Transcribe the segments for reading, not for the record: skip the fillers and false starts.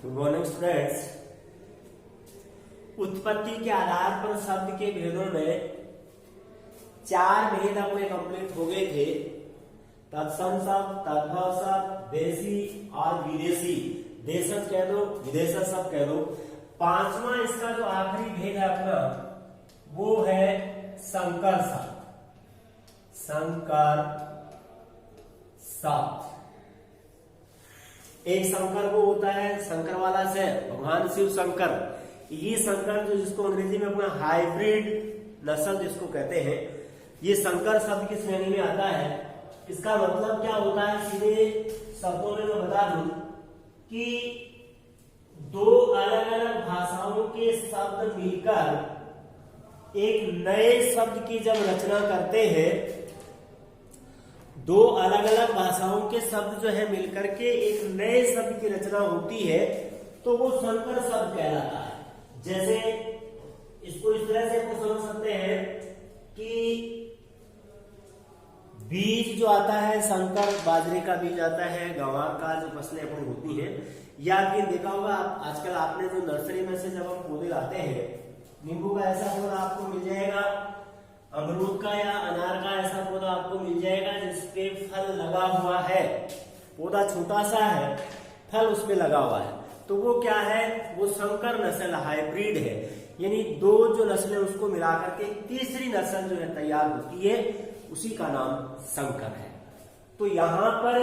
Good morning students. उत्पत्ति के आधार पर शब्द के भेदों में 4 भेद अपने कंप्लीट हो गए थे। तत्सम शब्द, तद्भव शब्द, देशी और विदेशी। देशज कह दो, विदेशज शब्द कह दो। 5वां इसका जो आखिरी भेद है अपना वो है संकर शब्द। संकर शब्द एक शंकर वो होता है, शंकर वाला से भगवान शिव शंकर। ये शंकर जो जिसको अंग्रेजी में अपना हाइब्रिड नस्ल जिसको कहते हैं, ये शंकर शब्द की श्रेणी में आता है। इसका मतलब क्या होता है, सीधे शब्दों में मैं बता दूं कि 2 अलग अलग भाषाओं के शब्द मिलकर एक नए शब्द की जब रचना करते हैं, 2 अलग अलग भाषाओं के शब्द जो है मिलकर के एक नए शब्द की रचना होती है तो वो संकर शब्द कहलाता है। जैसे इसको इस तरह से आपको समझ सकते हैं कि बीज जो आता है, संकर बाजरे का बीज आता है, गंवार का जो फसलें अपनी होती हैं, या फिर देखा होगा आजकल आपने जो नर्सरी में से जब हम पौधे लाते हैं, नींबू का ऐसा पौधा आपको मिल जाएगा, अमरूद का या अनार का ऐसा पौधा आपको मिल जाएगा जिसपे फल लगा हुआ है। पौधा छोटा सा है, फल उसपे लगा हुआ है, तो वो क्या है, वो संकर नस्ल हाइब्रिड है। यानी 2 जो नस्लें उसको मिलाकर के तीसरी नस्ल जो है तैयार होती है, उसी का नाम संकर है। तो यहाँ पर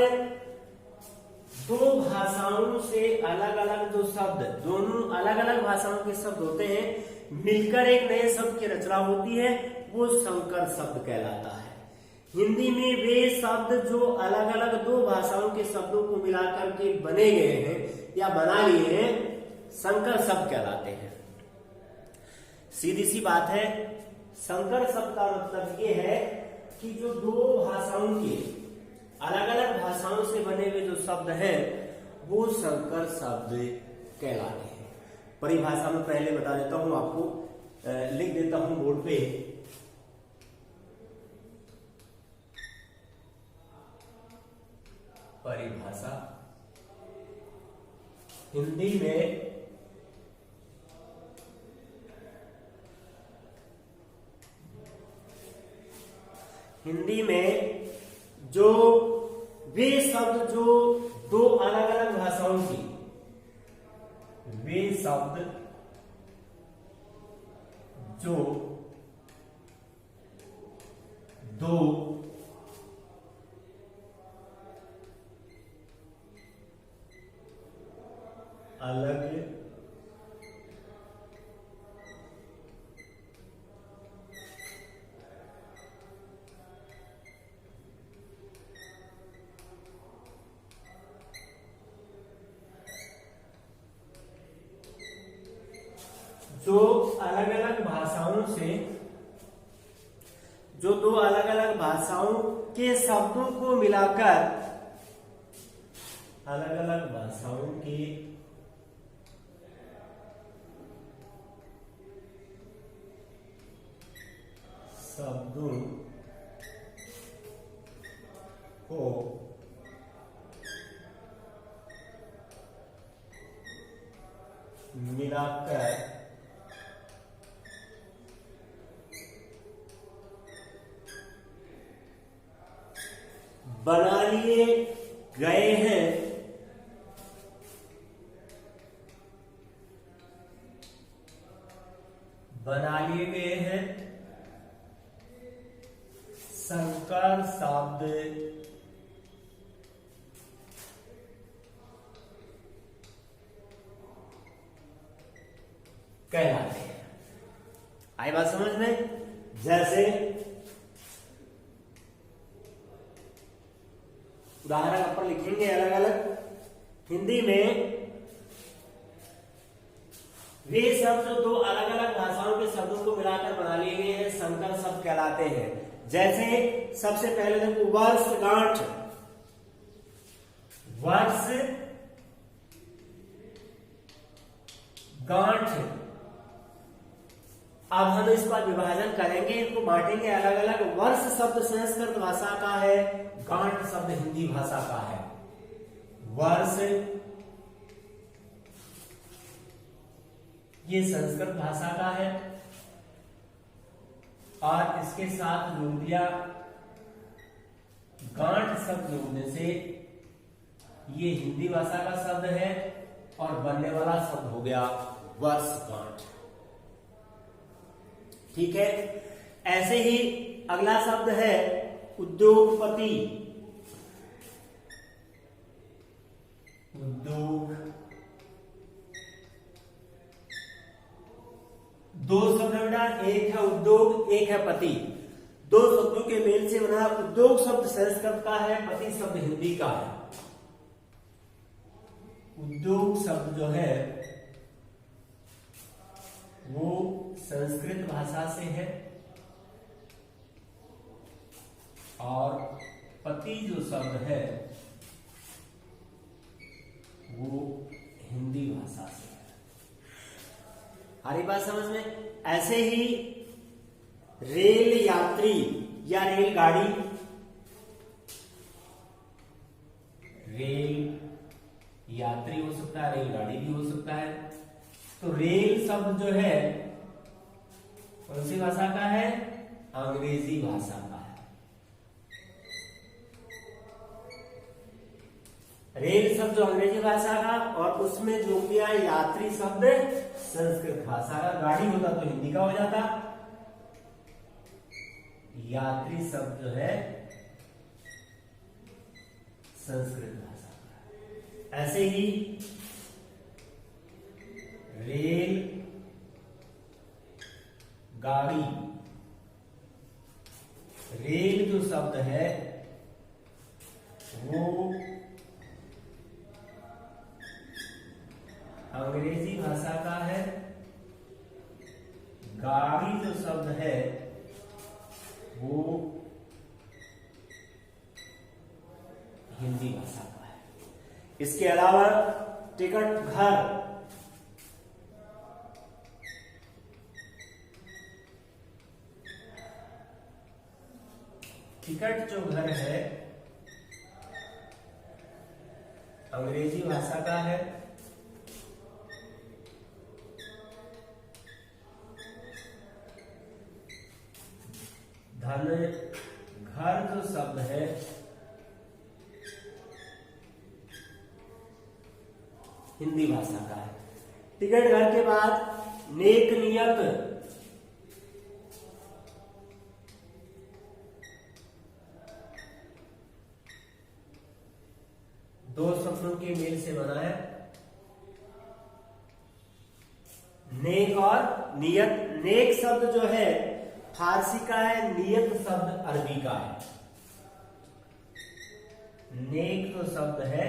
2 भाषाओं से अलग अलग जो शब्द, दोनों अलग अलग भाषाओं के शब्द होते हैं, मिलकर एक नए शब्द की रचना होती है, वो संकर शब्द कहलाता है। हिंदी में वे शब्द जो अलग अलग 2 भाषाओं के शब्दों को मिलाकर के बने गए हैं या बना लिए हैं, संकर शब्द कहलाते हैं। सीधी सी बात है, संकर शब्द का मतलब ये है कि जो 2 भाषाओं के अलग अलग भाषाओं से बने हुए जो शब्द हैं वो संकर शब्द कहलाते हैं। परिभाषा में पहले बता देता हूं आपको, लिख देता हूं बोर्ड पे। परिभाषा हिंदी में जो वे शब्द जो 2 अलग अलग भाषाओं की, वे शब्द जो 2 अलग भाषाओं से, जो 2 अलग अलग भाषाओं के शब्दों को मिलाकर अलग अलग भाषाओं के शब्दों को मिलाकर बना लिए गए हैं, संकर शब्द कहलाते हैं। आई बात समझ में? जैसे उदाहरण अपन लिखेंगे अलग अलग। हिंदी में वे शब्द जो 2 अलग अलग भाषाओं के शब्दों को मिलाकर बना लिए गए हैं, संकर शब्द कहलाते हैं। जैसे सबसे पहले देखो, वर्षगांठ। गांठ, अब हम इसका विभाजन करेंगे, इनको बांटेंगे अलग अलग। वर्ष शब्द संस्कृत भाषा का है, गांठ शब्द हिंदी भाषा का है। वर्ष ये संस्कृत भाषा का है और इसके साथ जोड़ दिया गांठ शब्द जोड़ने से ये हिंदी भाषा का शब्द है और बनने वाला शब्द हो गया वर्षगांठ। ठीक है, ऐसे ही अगला शब्द है उद्योगपति। उद्योग, दो शब्द बेटा, एक है उद्योग, एक है पति। दो शब्दों के मेल से बना उद्योग शब्द संस्कृत का है, पति शब्द हिंदी का है। उद्योग शब्द जो है वो संस्कृत भाषा से है और पति जो शब्द है वो हिंदी भाषा से है। हमारी बात समझ में? ऐसे ही रेल यात्री या रेलगाड़ी, रेल यात्री हो सकता है, रेलगाड़ी भी हो सकता है। तो रेल शब्द जो है कौन सी भाषा का है? अंग्रेजी भाषा का है। रेल शब्द जो अंग्रेजी भाषा का और उसमें जो किया यात्री शब्द संस्कृत भाषा का। गाड़ी होता तो हिंदी का हो जाता, यात्री शब्द जो है संस्कृत भाषा का। ऐसे ही रेल गाड़ी, रेल जो शब्द है वो अंग्रेजी भाषा का है, गाड़ी जो शब्द है वो हिंदी भाषा का है। इसके अलावा टिकट घर, टिकट जो घर है अंग्रेजी भाषा का है, धन घर जो शब्द है हिंदी भाषा का है। टिकट घर के बाद नेक नियत, दो शब्दों के मेल से बना है, नेक और नियत। नेक शब्द जो है फारसी का है, नियत शब्द अरबी का है। नेक जो शब्द है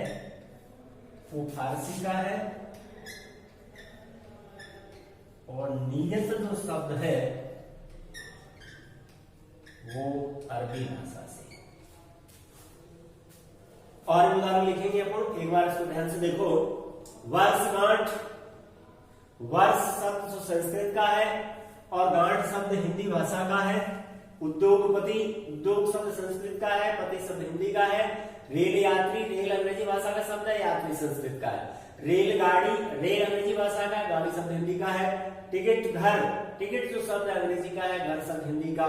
वो फारसी का है और नियत जो शब्द है वो अरबी भाषा से। और उदाहरण लिखेंगे अपन, एक बार इसको ध्यान से देखो। वर्षगांठ, वर्ष शब्द जो संस्कृत का है और गांठ शब्द हिंदी भाषा का है। उद्योगपति, उद्योग शब्द संस्कृत का है, पति शब्द हिंदी का है। रेल यात्री, रेल अंग्रेजी भाषा का शब्द है, यात्री संस्कृत का है। रेलगाड़ी, रेल अंग्रेजी भाषा का, गाड़ी शब्द हिंदी का है। टिकट घर, टिकट जो शब्द अंग्रेजी का है, घर शब्द हिंदी का।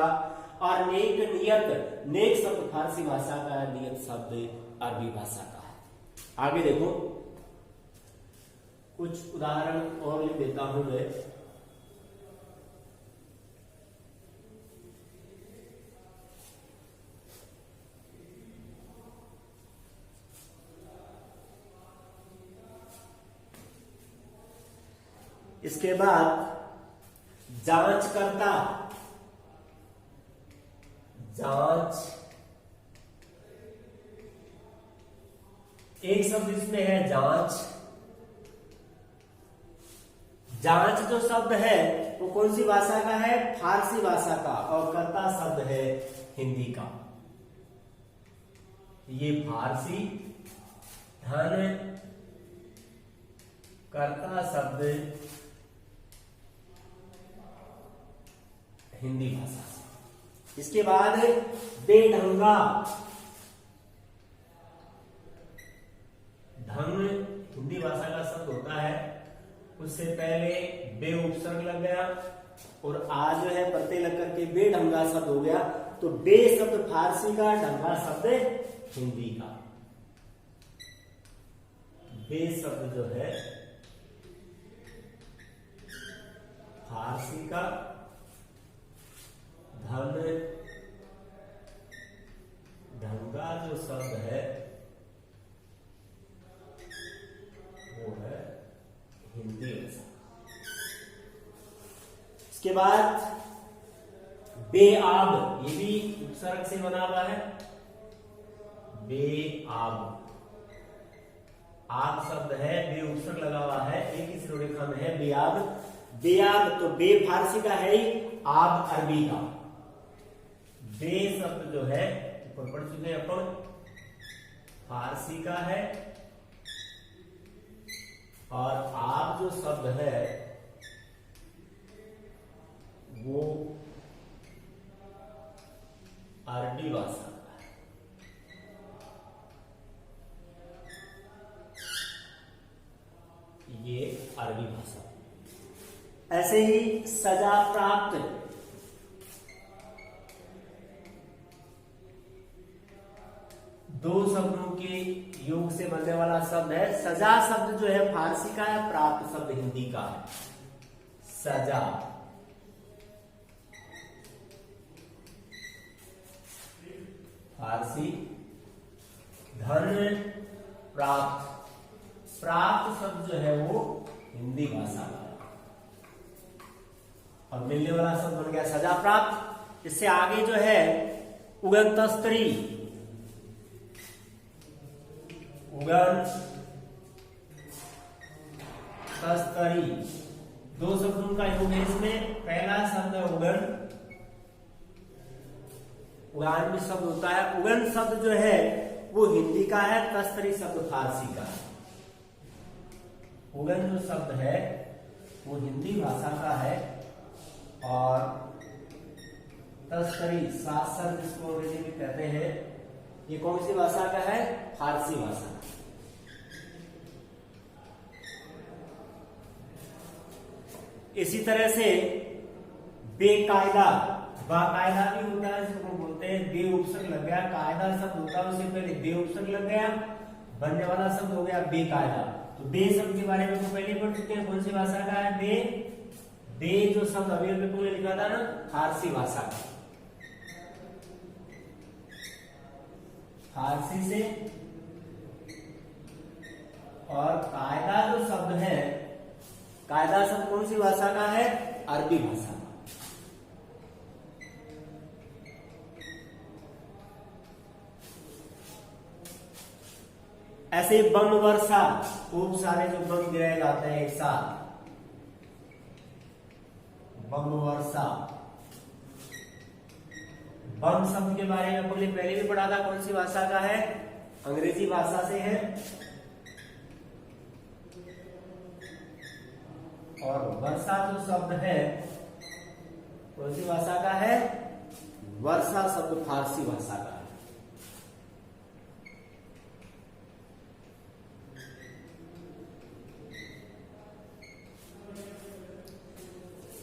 और नेक नियत, नेक शब्द फारसी भाषा का है, नियत शब्द अरबी भाषा का है। आगे देखो, कुछ उदाहरण और लिख देता हूं मैं। इसके बाद जांचकर्ता, जांच, एक शब्द इसमें है जांच। जांच जो शब्द है वो कौन सी भाषा का है? फारसी भाषा का। और कर्ता शब्द है हिंदी का। ये फारसी, धन कर्ता शब्द हिंदी भाषा से। इसके बाद बेढंगा, ढंग हिंदी भाषा का शब्द होता है उससे पहले बे उपसर्ग लग गया और आ जो है प्रत्यय लग करके बेढंगा शब्द हो गया। तो बे शब्द फारसी का, ढंगा शब्द हिंदी का। बे शब्द जो है फारसी का, धन ढंगा जो शब्द है वो है हिंदी भाषा। इसके बाद बेआब, ये भी उपसर्ग से बना हुआ है। बेआब, आब शब्द है, बे उपसर्ग लगा हुआ है, एक ही श्रेणीरेखा में है बेआब। बेआब तो बे फारसी का है ही, आब अरबी का। बे शब्द जो है ऊपर पढ़ चुके हैं अपन, फारसी का है और आब जो शब्द है वो अरबी भाषा का है। ये अरबी भाषा। ऐसे ही सजा प्राप्त, दो शब्दों के योग से बनने वाला शब्द है। सजा शब्द जो है फारसी का है, प्राप्त शब्द हिंदी का है। सजा, फारसी, धन प्राप्त, प्राप्त शब्द जो है वो हिंदी भाषा का है। और मिलने वाला शब्द बन गया सजा प्राप्त। इससे आगे जो है उगन तस्त्री, उगन तस्तरी, दो शब्दों का योग है इसमें। पहला शब्द है उगन, उड़ान भी शब्द होता है। उगन शब्द जो है वो हिंदी का है, तस्तरी शब्द फारसी का है। उगन जो शब्द है वो हिंदी भाषा का है और तस्तरी, शास्त्र जिसको अंग्रेजी में कहते हैं, ये कौन सी भाषा का है? फारसी भाषा। इसी तरह से बेकायदा, बाकायदा भी होता है, जिसको बोलते हैं बे उपसर्ग लग गया, कायदा शब्द होता है उससे पहले बे उपसर्ग लग गया, बनने वाला शब्द हो गया बेकायदा। तो बे शब्द के बारे में तो पहले पढ़ चुके हैं, कौन सी भाषा का है? बे। बे जो शब्द अभी ने लिखा था ना, फारसी भाषा का, फारसी से। और कायदा जो शब्द है, कायदा शब्द कौन सी भाषा का है? अरबी भाषा का। ऐसे बम वर्षा, खूब सारे जो बम गिराए जाते हैं एक साथ, बम वर्षा। बम शब्द के बारे में हमने पहले भी पढ़ा था, कौन सी भाषा का है? अंग्रेजी भाषा से है। और वर्षा जो शब्द है कौन सी भाषा का है? वर्षा शब्द फारसी भाषा का है।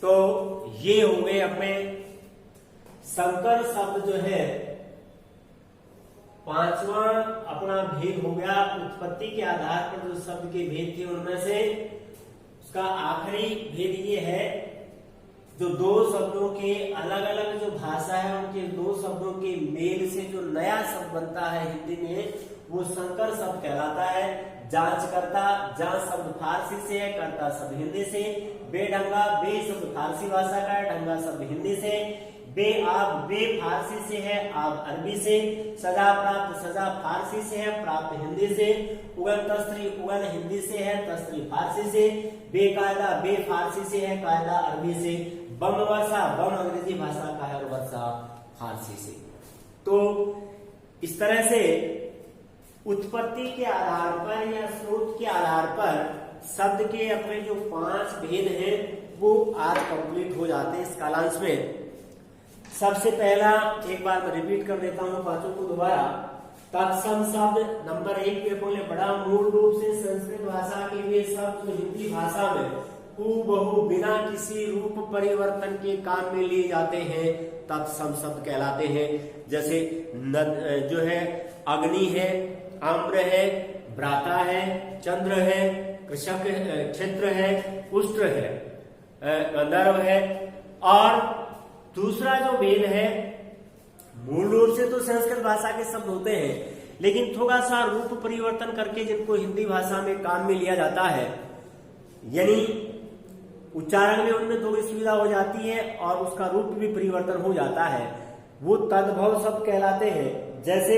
तो ये हो गए अपने संकर शब्द जो है। पांचवा अपना भेद हो गया उत्पत्ति के आधार पर जो शब्द के भेद थे उनमें से उसका आखिरी भेद ये है, जो दो शब्दों के अलग अलग जो भाषा है उनके दो शब्दों के मेल से जो नया शब्द बनता है हिंदी में, वो संकर शब्द कहलाता है। जांच करता, जांच शब्द फारसी से है, करता शब्द हिंदी से। बेढंगा, बे शब्द फारसी भाषा का है, ढंगा शब्द हिंदी से। बेआब, बे फारसी से है, आब अरबी से। सजा प्राप्त, सजा फारसी से है, प्राप्त हिंदी से। उगन तस्त्री, उगन हिंदी से है, तस्त्री फारसी से। बेकायदा, बे फारसी से है, कायदा अरबी से। बम वर्षा, बम अंग्रेजी भाषा का है और वर्षा फारसी से। तो इस तरह से उत्पत्ति के आधार पर या स्रोत के आधार पर शब्द के अपने जो 5 भेद हैं वो आज कंप्लीट हो जाते हैं इस कालांश में। सबसे पहला एक बार मैं रिपीट कर देता हूं पांचों को दोबारा। तत्सम शब्द नंबर 1 पे बोले बड़ा मूल रूप से संस्कृत भाषा के लिए ये शब्द हिंदी भाषा में हूबहू बिना किसी रूप परिवर्तन के काम में लिए जाते हैं तत्सम शब्द कहलाते हैं। जैसे जो है अग्नि है, आम्र है, भ्राता है, चंद्र है, कृषक क्षेत्र है, उष्ट्र है, गंधर्व है। और दूसरा जो वेद है, मूल रूप से तो संस्कृत भाषा के शब्द होते हैं, लेकिन थोड़ा सा रूप परिवर्तन करके जिनको हिंदी भाषा में काम में लिया जाता है, यानी उच्चारण में उनमें थोड़ी सुविधा हो जाती है और उसका रूप भी परिवर्तन हो जाता है, वो तद्भव शब्द कहलाते हैं। जैसे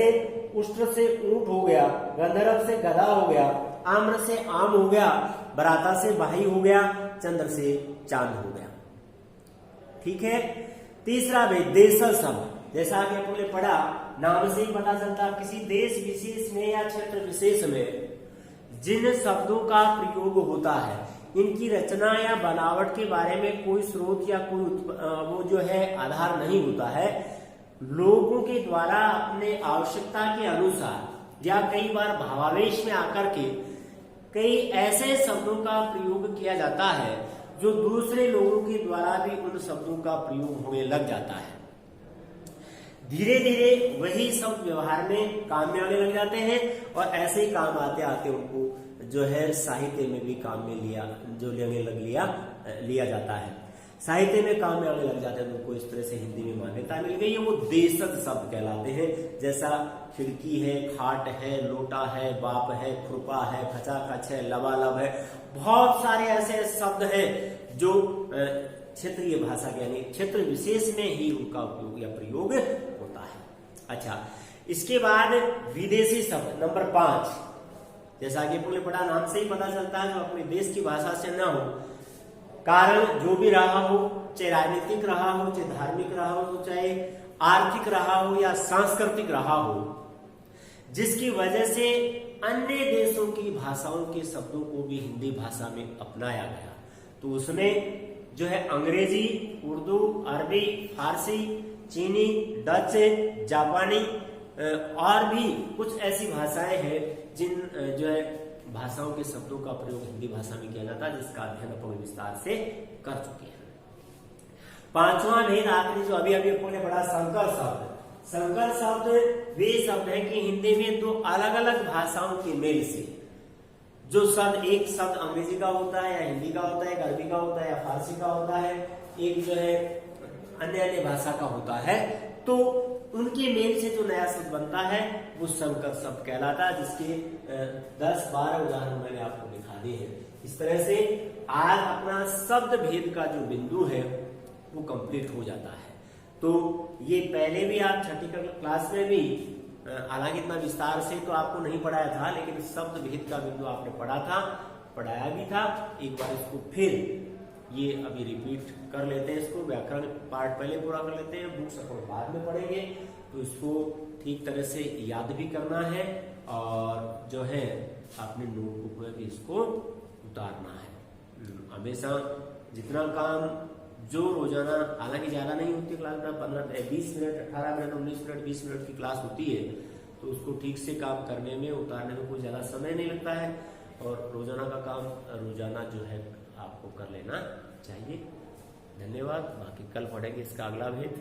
उष्ट्र से ऊंट हो गया, गंधर्व से गधा हो गया, आम्र से आम हो गया, भ्राता से भाई हो गया, चंद्र से चांद हो गया। ठीक है। तीसरा वेद देशज शब्द, जैसा कि आपने पढ़ा, नाम से ही पता चलता किसी देश विशेष में या क्षेत्र विशेष में जिन शब्दों का प्रयोग होता है, इनकी रचना या बनावट के बारे में कोई स्रोत या कोई वो जो है आधार नहीं होता है, लोगों के द्वारा अपने आवश्यकता के अनुसार या कई बार भावावेश में आकर के कई ऐसे शब्दों का प्रयोग किया जाता है जो दूसरे लोगों के द्वारा भी उन शब्दों का प्रयोग होने लग जाता है। धीरे धीरे वही शब्द व्यवहार में काम में आने लग जाते हैं और ऐसे ही काम आते आते उनको जो है साहित्य में भी काम में लिया जाता है। साहित्य में काम में आने लग जाते हैं तो उनको इस तरह से हिंदी में मान्यता मिल गई है, वो देशज शब्द कहलाते हैं। जैसा खिड़की है, खाट है, लोटा है, बाप है, खुरपा है, खचाखच है, लबालब है, बहुत सारे ऐसे शब्द हैं जो क्षेत्रीय भाषा के यानी क्षेत्र विशेष में ही उनका उपयोग या प्रयोग होता है। अच्छा, इसके बाद विदेशी शब्द नंबर 5, जैसा कि आपने पढ़ा, नाम से ही पता चलता है जो अपने देश की भाषा से न हो, कारण जो भी रहा हो, चाहे राजनीतिक रहा हो, चाहे धार्मिक रहा हो, चाहे आर्थिक रहा हो या सांस्कृतिक रहा हो, जिसकी वजह से अन्य देशों की भाषाओं के शब्दों को भी हिंदी भाषा में अपनाया गया। तो उसमें जो है अंग्रेजी, उर्दू, अरबी, फारसी, चीनी, डच, जापानी और भी कुछ ऐसी भाषाएं हैं जिन जो है भाषाओं के शब्दों का प्रयोग हिंदी भाषा में किया जाता है, जिसका अध्ययन अपन विस्तार से कर चुके हैं। पांचवां भेद आखिरी जो अभी अपन ने पढ़ा, संकर शब्द। संकर शब्द वे शब्द हैं कि हिंदी में दो अलग अलग भाषाओं के मेल से जो शब्द, एक शब्द अंग्रेजी का होता है या हिंदी का होता है, एक अरबी का होता है या फारसी का होता है, एक जो है अन्य भाषा का होता है, तो उनके मेल से जो नया शब्द बनता है वो संकर शब्द कहलाता है, जिसके 10-12 उदाहरण मैंने आपको दिखा दिए हैं। इस तरह से आज अपना शब्द भेद का जो बिंदु है वो कंप्लीट हो जाता है। तो ये पहले भी आप छठी क्लास में भी, हालांकि इतना विस्तार से तो आपको नहीं पढ़ाया था, लेकिन शब्द भेद का बिंदु आपने पढ़ा था, पढ़ाया भी था। एक बार इसको फिर ये अभी रिपीट कर लेते हैं, इसको व्याकरण पार्ट पहले पूरा कर लेते हैं, बुक्स अपन बाद में पढ़ेंगे। तो इसको ठीक तरह से याद भी करना है और जो है अपने नोटबुक में भी इसको उतारना है। हमेशा जितना काम जो रोजाना, हालांकि ज्यादा नहीं होती क्लास में, 15-20 मिनट, 18 मिनट, 19 मिनट, 20 मिनट की क्लास होती है, तो उसको ठीक से काम करने में, उतारने में कोई ज्यादा समय नहीं लगता है और रोजाना का काम रोजाना जो है आपको कर लेना चाहिए। धन्यवाद। बाकी कल पढ़ेंगे इसका अगला भेद।